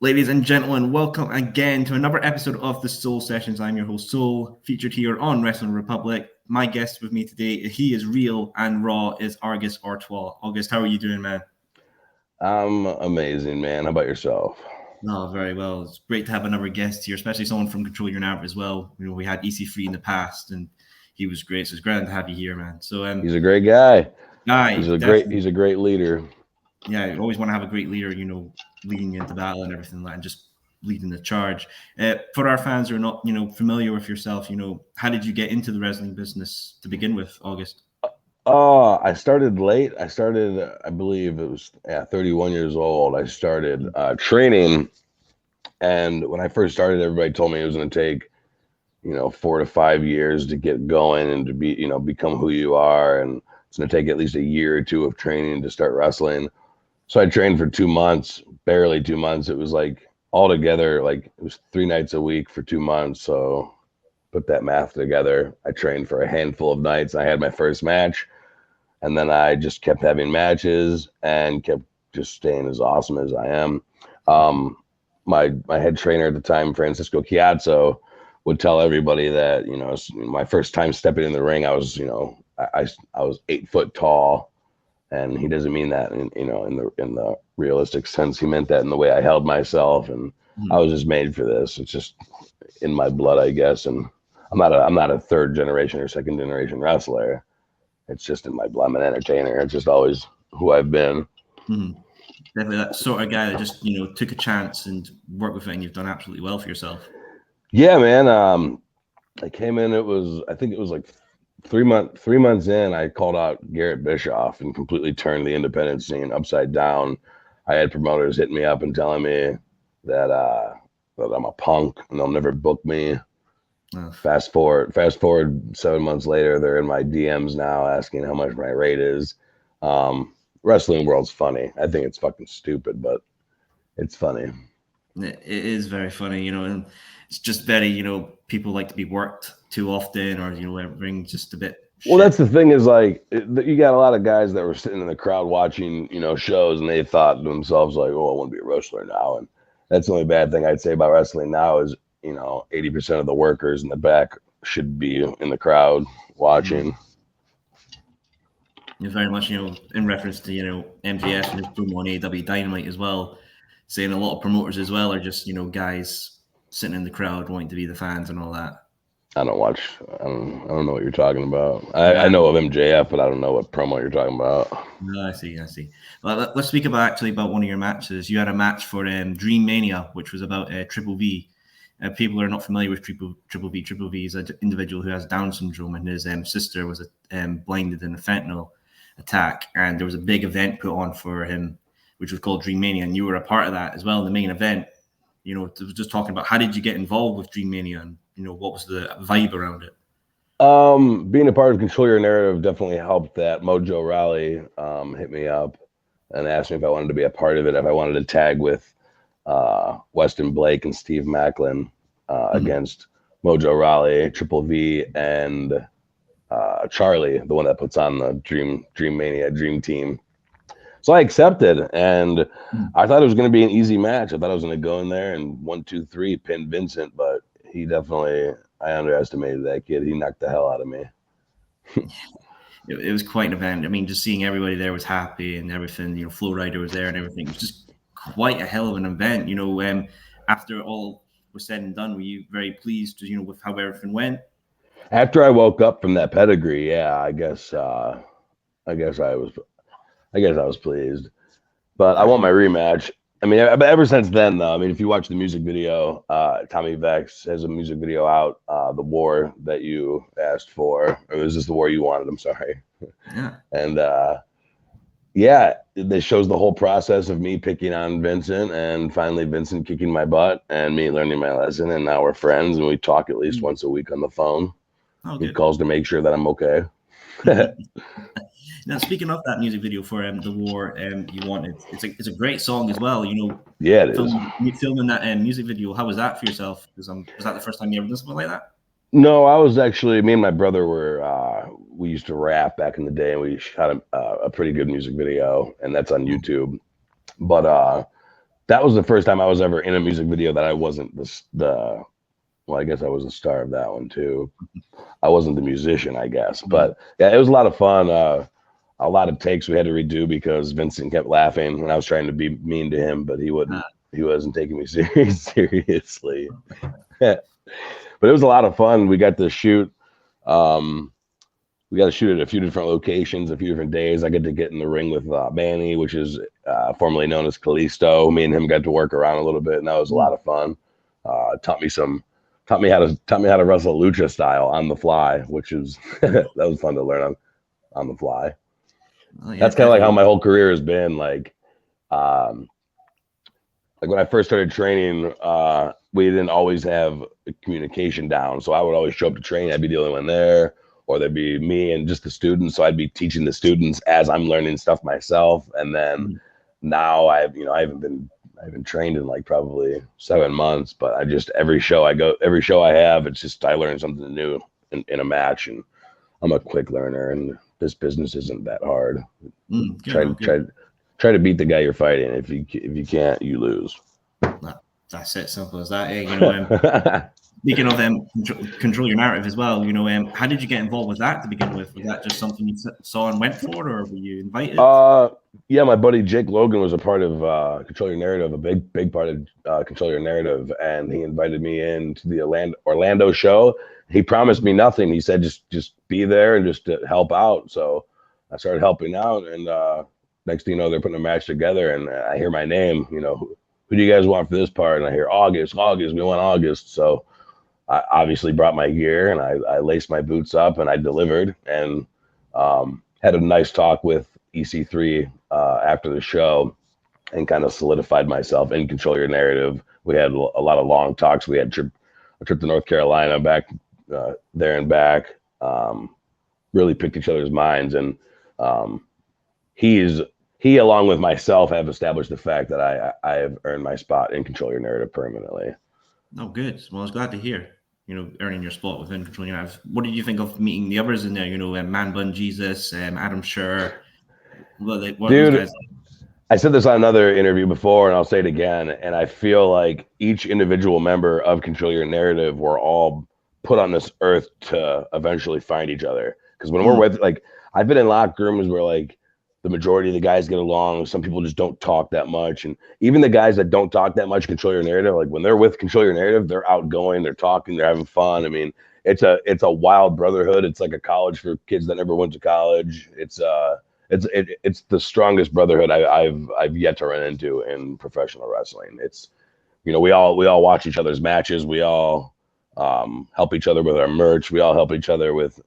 Ladies and gentlemen, welcome again to another episode of the Soul Sessions. I'm your host, Soul, featured here on Wrestling Republic. My guest with me today, he is real and raw, is Artois. August, how are you doing, man? I'm amazing, man. How about yourself? Oh, very well. It's great to have another guest here, especially someone from Control Your Narrative as well. You know, we had EC3 in the past, and he was great. So it's great to have you here, man. So He's a great guy. he's He's a great leader. Yeah, you always want to have a great leader, you know, leading you into battle and everything like that, and just leading the charge. For our fans who are not, familiar with yourself, how did you get into the wrestling business to begin with, August? I started late. I believe it was 31 years old. I started training, and when I first started, everybody told me it was going to take, 4 to 5 years to get going and to be, become who you are, and it's going to take at least a year or two of training to start wrestling. So I trained for 2 months, barely 2 months. It was like altogether, like it was 3 nights a week for 2 months. So put that math together. I trained for a handful of nights. I had my first match, and then I just kept having matches and kept just staying as awesome as I am. My head trainer at the time, Francisco Chiazzo, would tell everybody that, my first time stepping in the ring, I was, I was 8 foot tall. And he doesn't mean that in the realistic sense. He meant that in the way I held myself, and I was just made for this. It's just in my blood, I guess. And I'm not a third generation or second generation wrestler. It's just in my blood. I'm an entertainer. It's just always who I've been. Definitely that sort of guy that just took a chance and worked with it, and you've done absolutely well for yourself. Yeah, man. I came in. I think it was like 3 months in, I called out Garrett Bischoff and completely turned the independent scene upside down. I had promoters hitting me up and telling me that I'm a punk and they'll never book me. Oh. Fast forward 7 months later, they're in my DMs now asking how much my rate is. Wrestling world's funny. I think it's fucking stupid, but it's funny. It is very funny, and it's just very, people like to be worked too often, or everything just a bit. Well, that's the thing is, like, you got a lot of guys that were sitting in the crowd watching, shows, and they thought to themselves, like, oh, I want to be a wrestler now. And that's the only bad thing I'd say about wrestling now is, 80% of the workers in the back should be in the crowd watching. It's very much, in reference to, MJF and his promo on AEW Dynamite as well, saying a lot of promoters as well are just, guys sitting in the crowd wanting to be the fans and all that. I don't know what you're talking about. I know of MJF, but I don't know what promo you're talking about. No, I see. Well, let's speak about one of your matches. You had a match for Dream Mania, which was about Triple V. People are not familiar with Triple V. Triple V is an individual who has Down syndrome, and his sister was blinded in a fentanyl attack, and there was a big event put on for him, which was called Dream Mania, and you were a part of that as well in the main event. Just talking about how did you get involved with Dream Mania, and what was the vibe around it? Being a part of Control Your Narrative definitely helped. That Mojo Raleigh hit me up and asked me if I wanted to be a part of it, if I wanted to tag with Weston Blake and Steve Macklin against Mojo Raleigh, Triple V, and Charlie, the one that puts on the Dream Mania Dream Team. So I accepted, and I thought it was going to be an easy match. I thought I was going to go in there and 1, 2, 3 pin Vincent, but I underestimated that kid. He knocked the hell out of me. It was quite an event. I mean, just seeing everybody there was happy and everything. Flow Rider was there and everything. It was just quite a hell of an event. After all was said and done, were you very pleased, with how everything went? After I woke up from that pedigree, yeah, I guess I was pleased, but I want my rematch. I mean, ever since then, though, I mean, if you watch the music video, Tommy Vex has a music video out, the war that you asked for, or was this the war you wanted? I'm sorry. Yeah. And this shows the whole process of me picking on Vincent, and finally Vincent kicking my butt, and me learning my lesson, and now we're friends, and we talk at least once a week on the phone. He calls to make sure that I'm okay. Now, speaking of that music video for the war you wanted, it's a great song as well. Yeah, it is. Filming that music video, how was that for yourself? Was that the first time you ever did something like that? No, I was actually, me and my brother we used to rap back in the day, and we shot a pretty good music video, and that's on YouTube. But that was the first time I was ever in a music video that I wasn't well, I guess I was the star of that one too. I wasn't the musician, I guess, but yeah, it was a lot of fun. A lot of takes we had to redo because Vincent kept laughing when I was trying to be mean to him, but he wasn't taking me seriously. But it was a lot of fun. We got to shoot. We got to shoot at a few different locations, a few different days. I get in the ring with Manny, which is formerly known as Kalisto. Me and him got to work around a little bit, and that was a lot of fun. Taught me how to wrestle lucha style on the fly, which is that was fun to learn on the fly. Oh, yeah, that's kind of like how my whole career has been. Like when I first started training, we didn't always have communication down. So I would always show up to train. I'd be the only one there, or there'd be me and just the students. So I'd be teaching the students as I'm learning stuff myself. And then now I haven't been trained in like probably 7 months, but every show I have, it's just I learn something new in a match, and I'm a quick learner, and this business isn't that hard. Try to beat the guy you're fighting. If you can't, you lose. That's it, simple as that. Speaking of control your narrative as well, how did you get involved with that to begin with? Was that just something you saw and went for, or were you invited? Yeah, my buddy Jake Logan was a part of Control Your Narrative, a big part of Control Your Narrative, and he invited me into the Orlando show. He promised me nothing. He said just be there and just to help out. So I started helping out, and next thing you know, they're putting a match together, and I hear my name. Who do you guys want for this part? And I hear August. We want August. So I obviously brought my gear, and I laced my boots up, and I delivered, and had a nice talk with EC3 after the show, and kind of solidified myself in Control Your Narrative. We had a lot of long talks. We had a trip to North Carolina, back there and back. Really picked each other's minds, and he along with myself have established the fact that I have earned my spot in Control Your Narrative permanently. Oh, good. Well, I was glad to hear, earning your spot within Control Your Narrative. What did you think of meeting the others in there? Man Bun Jesus, Adam Scher. What Dude, those guys like? I said this on another interview before, and I'll say it again. And I feel like each individual member of Control Your Narrative were all put on this earth to eventually find each other. Because when we're with, like, I've been in locker rooms where like the majority of the guys get along. Some people just don't talk that much. And even the guys that don't talk that much, Control Your Narrative, like when they're with Control Your Narrative, they're outgoing, they're talking, they're having fun. I mean, it's a wild brotherhood. It's like a college for kids that never went to college. It's the strongest brotherhood I've yet to run into in professional wrestling. It's, we all watch each other's matches. We all help each other with our merch. We all help each other with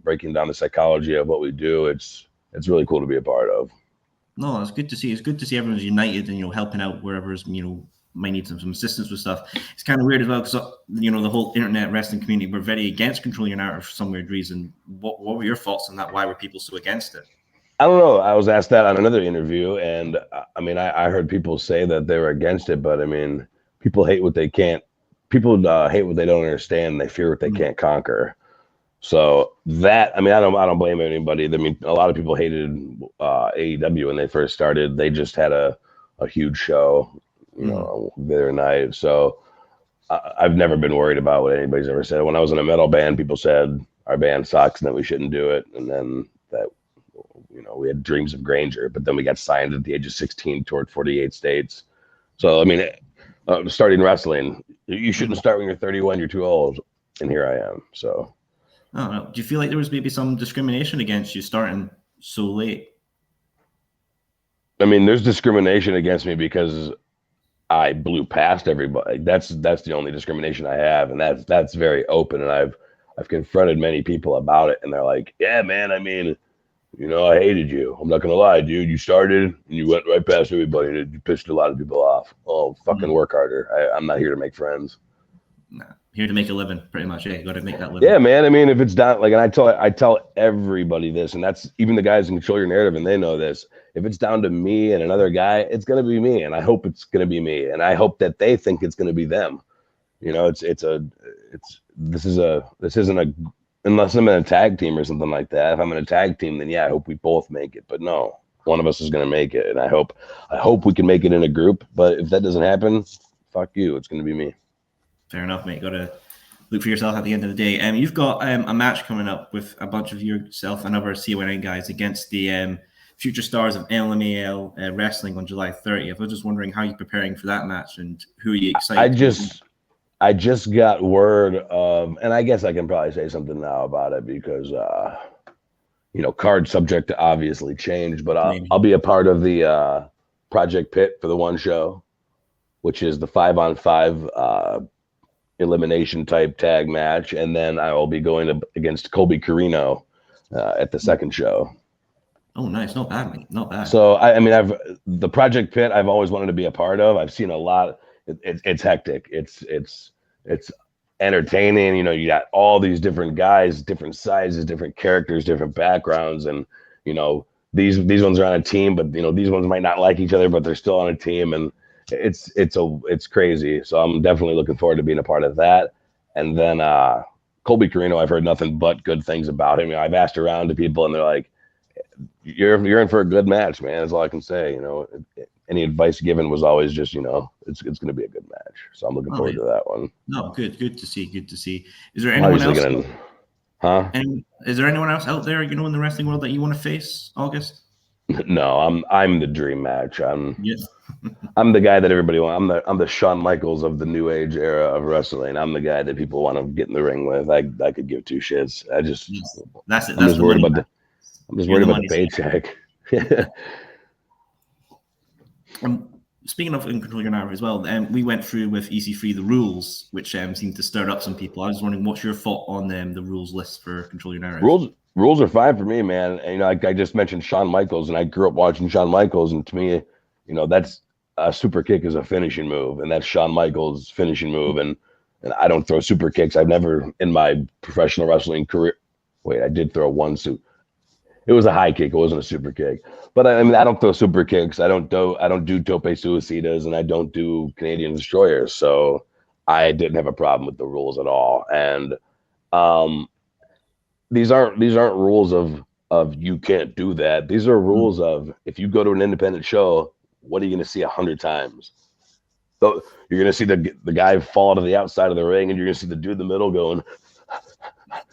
breaking down the psychology of what we do. It's really cool to be a part of. No, it's good to see. It's good to see everyone's united and helping out wherever's might need some assistance with stuff. It's kind of weird as well because the whole internet wrestling community were very against Control Your Narrative for some weird reason. What were your thoughts on that? Why were people so against it? I don't know. I was asked that on another interview, and I mean, I heard people say that they were against it, but I mean, people hate what they can't. People hate what they don't understand. They fear what they can't conquer. So that, I mean, I don't blame anybody. I mean, a lot of people hated AEW when they first started. They just had a huge show, the other night. So I've never been worried about what anybody's ever said. When I was in a metal band, people said our band sucks and that we shouldn't do it. And then that, we had dreams of Granger, but then we got signed at the age of 16, toured 48 states. So, I mean, starting wrestling, you shouldn't start when you're 31, you're too old. And here I am. So. I don't know. Do you feel like there was maybe some discrimination against you starting so late? I mean, there's discrimination against me because I blew past everybody. That's the only discrimination I have, and that's very open. And I've confronted many people about it, and they're like, "Yeah, man. I mean, I hated you. I'm not gonna lie, dude. You started and you went right past everybody, and you pissed a lot of people off. Oh, fucking work harder. I'm not here to make friends." Nah, here to make a living, pretty much. Yeah, you got to make that living. Yeah, man. I mean, if it's down, like, and I tell everybody this, and that's even the guys in Control Your Narrative, and they know this. If it's down to me and another guy, it's gonna be me, and I hope it's gonna be me, and I hope that they think it's gonna be them. This isn't unless I'm in a tag team or something like that. If I'm in a tag team, then yeah, I hope we both make it. But no, one of us is going to make it. And I hope we can make it in a group. But if that doesn't happen, fuck you. It's going to be me. Fair enough, mate. Got to look for yourself at the end of the day. You've got a match coming up with a bunch of yourself and other CYN guys against the future stars of LMAL wrestling on July 30th. I was just wondering how you're preparing for that match and who are you excited I just got word of, and I guess I can probably say something now about it because, card subject to obviously change, but I'll be a part of the Project Pit for the one show, which is the 5-on-5 elimination type tag match. And then I will be going against Colby Carino at the second show. Oh, nice. Not bad, mate. Not bad. So, the Project Pit I've always wanted to be a part of. I've seen a lot. It's hectic. It's entertaining. You got all these different guys, different sizes, different characters, different backgrounds, and these ones are on a team, but these ones might not like each other, but they're still on a team, and it's crazy. So I'm definitely looking forward to being a part of that. And then Colby Carino, I've heard nothing but good things about him. I've asked around to people, and they're like, "You're in for a good match, man." That's all I can say. Any advice given was always just, it's going to be a good match. So I'm looking forward to that one. No, good to see. Good to see. Is there anyone else? Is there anyone else out there, in the wrestling world that you want to face, August? No, I'm the dream match. I'm the guy that everybody wants. I'm the Shawn Michaels of the new age era of wrestling. I'm the guy that people want to get in the ring with. I could give two shits. I'm just worried about the paycheck. Speaking of Control Your Narrative as well, we went through with EC3 the rules, which seemed to stir up some people. I was wondering, what's your thought on the rules list for Control Your Narrative? Rules are fine for me, man. And, I just mentioned Shawn Michaels, and I grew up watching Shawn Michaels, and to me, that's a super kick is a finishing move, and that's Shawn Michaels' finishing move. And I don't throw super kicks. I've never in my professional wrestling career. Wait, I did throw one super. It was a high kick. It wasn't a super kick. But I don't throw super kicks. I don't do tope suicidas, and I don't do Canadian destroyers. So I didn't have a problem with the rules at all. And these aren't rules of you can't do that. These are rules of, if you go to an independent show, what are you going to see 100 times? So you're going to see the guy fall to the outside of the ring, and you're going to see the dude in the middle going.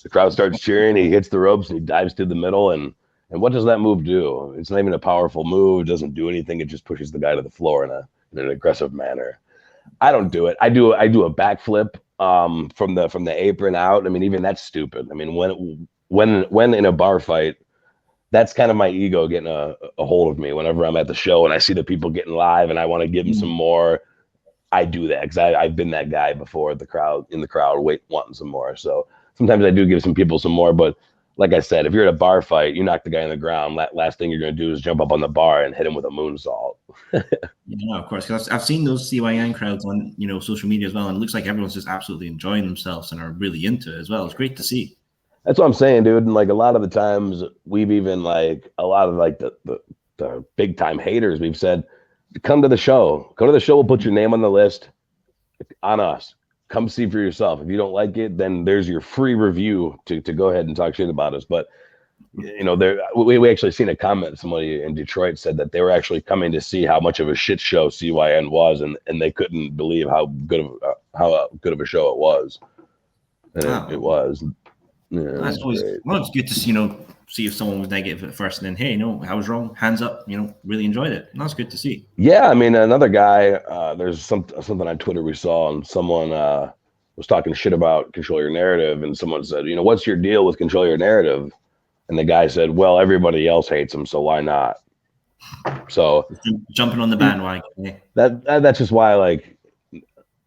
The crowd starts cheering. He hits the ropes and he dives to the middle. And what does that move do? It's not even a powerful move. It doesn't do anything. It just pushes the guy to the floor in an aggressive manner. I don't do it. I do a backflip from the apron out. Even that's stupid. When in a bar fight, that's kind of my ego getting a hold of me. Whenever I'm at the show and I see the people getting live and I want to give them some more, I do that because I've been that guy before. In the crowd, wanting some more. So sometimes I do give some people some more, but like I said, if you're at a bar fight, you knock the guy on the ground. Last thing you're going to do is jump up on the bar and hit him with a moonsault. Of course. Because I've seen those CYN crowds on social media as well, and it looks like everyone's just absolutely enjoying themselves and are really into it as well. It's great to see. That's what I'm saying, dude. And a lot of the times, we've even a lot of the big time haters. We've said, come to the show. Go to the show. We'll put your name on the list. On us. Come see for yourself. If you don't like it, then there's your free review to go ahead and talk shit about us. But we actually seen a comment. Somebody in Detroit said that they were actually coming to see how much of a shit show CYN was, and they couldn't believe how good of a show it was. And it was. Yeah, that's always great. Well, it's good to see if someone was negative at first, and then hey, I was wrong. Hands up. Really enjoyed it. And that's good to see. Yeah, another guy. There's something on Twitter we saw, and someone was talking shit about Control Your Narrative, and someone said, what's your deal with Control Your Narrative? And the guy said, well, everybody else hates him, so why not? So jumping on the bandwagon. Eh? That's just why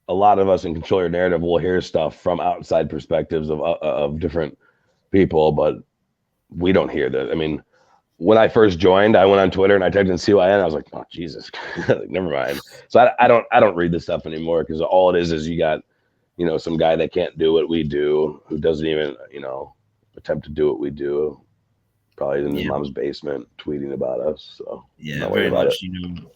a lot of us in Control Your Narrative will hear stuff from outside perspectives of different people, but we don't hear that. When I first joined, I went on Twitter and I typed in CYN. I was like, oh, Jesus, never mind. So I don't read this stuff anymore because all it is you got, some guy that can't do what we do, who doesn't even, attempt to do what we do, probably in his mom's basement tweeting about us. So yeah, very much,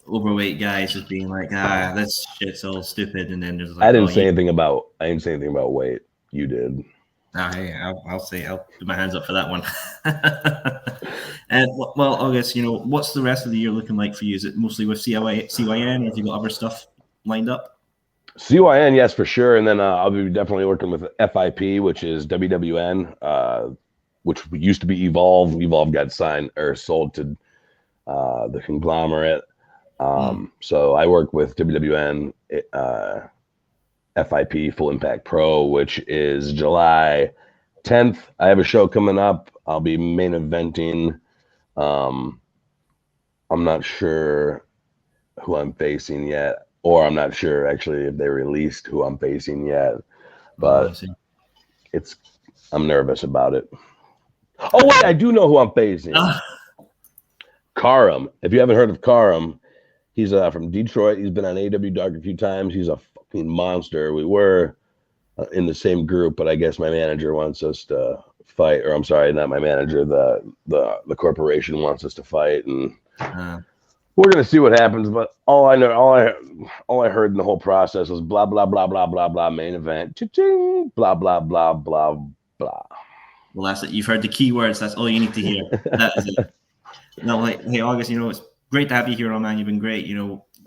overweight guys just being like, this shit's all stupid. And then there's I didn't say anything about weight. You did. I'll say I'll put my hands up for that one. And well, August, what's the rest of the year looking like for you? Is it mostly with CYN, or have you got other stuff lined up? CYN, yes, for sure. And then I'll be definitely working with FIP, which is WWN, which used to be Evolve. Evolve got signed or sold to the conglomerate. So I work with WWN, FIP, Full Impact Pro, which is July 10th. I have a show coming up. I'll be main eventing. I'm not sure who I'm facing yet, or I'm not sure actually if they released who I'm facing yet, but I'm nervous about it. Oh wait, I do know who I'm facing. Karam. If you haven't heard of Karam, he's from Detroit. He's been on AW Dark a few times. He's a fucking monster. We were in the same group, but I guess my manager wants us to fight, or I'm sorry, not my manager. The corporation wants us to fight, and we're gonna see what happens. But all I heard in the whole process was blah blah blah blah blah blah main event, cha-ching, blah blah blah blah blah. Well, that's it. You've heard the keywords. That's all you need to hear. That is it. No, hey August, it's great to have you here on, man. You've been great.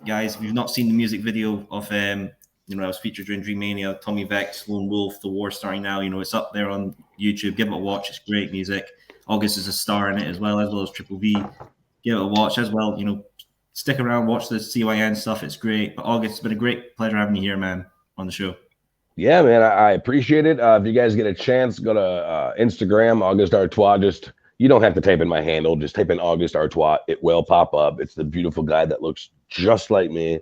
Guys, if you've not seen the music video of I was featured during Dream Mania, Tommy Vex, Lone Wolf, The War Starting Now. It's up there on YouTube. Give it a watch. It's great music. August is a star in it as well as Triple V. Give it a watch as well. Stick around, watch the CYN stuff. It's great. But August, it's been a great pleasure having you here, man, on the show. Yeah, man, I appreciate it. If you guys get a chance, go to Instagram, August Artois. You don't have to type in my handle. Just type in August Artois. It will pop up. It's the beautiful guy that looks just like me.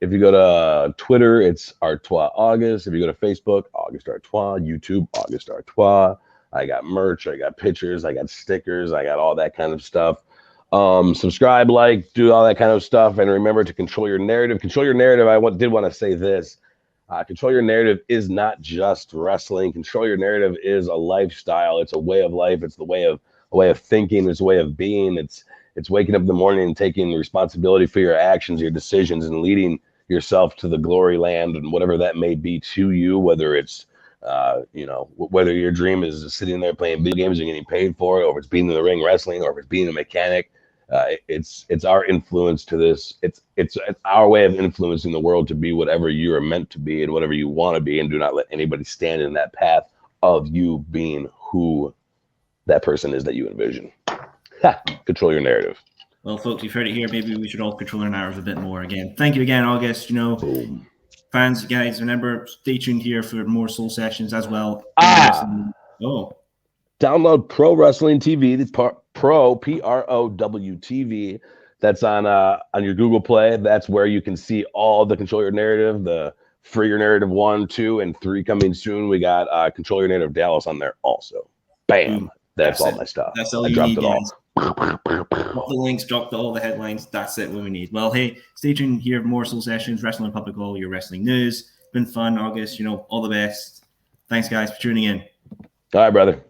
If you go to Twitter, it's Artois August. If you go to Facebook, August Artois. YouTube, August Artois. I got merch. I got pictures. I got stickers. I got all that kind of stuff. Subscribe, like, do all that kind of stuff. And remember to control your narrative. Control your narrative. I did want to say this. Control your narrative is not just wrestling. Control your narrative is a lifestyle. It's a way of life. It's a way of thinking. It's a way of being. It's waking up in the morning and taking responsibility for your actions, your decisions, and leading yourself to the glory land and whatever that may be to you, whether it's whether your dream is sitting there playing video games and getting paid for it, or if it's being in the ring wrestling, or if it's being a mechanic. It's our influence to this. It's our way of influencing the world to be whatever you are meant to be and whatever you want to be, and do not let anybody stand in that path of you being who that person is that you envision. Control your narrative. Well, folks, you've heard it here. Maybe we should all control our narrative a bit more. Again, thank you again, August. Boom. Fans, guys, remember, stay tuned here for more Soul Sessions as well. Download Pro Wrestling TV, the Pro PROW TV. That's on your Google Play. That's where you can see all the Control Your Narrative, the Free Your Narrative 1, 2, and 3 coming soon. We got Control Your Narrative Dallas on there also. Bam. That's all my stuff. That's all I you dropped need, it all. Drop the links, drop all the headlines. That's it, what we need. Well, hey, stay tuned here for more Soul Sessions, Wrestling Public, all your wrestling news. Been fun, August. All the best. Thanks, guys, for tuning in. All right, brother.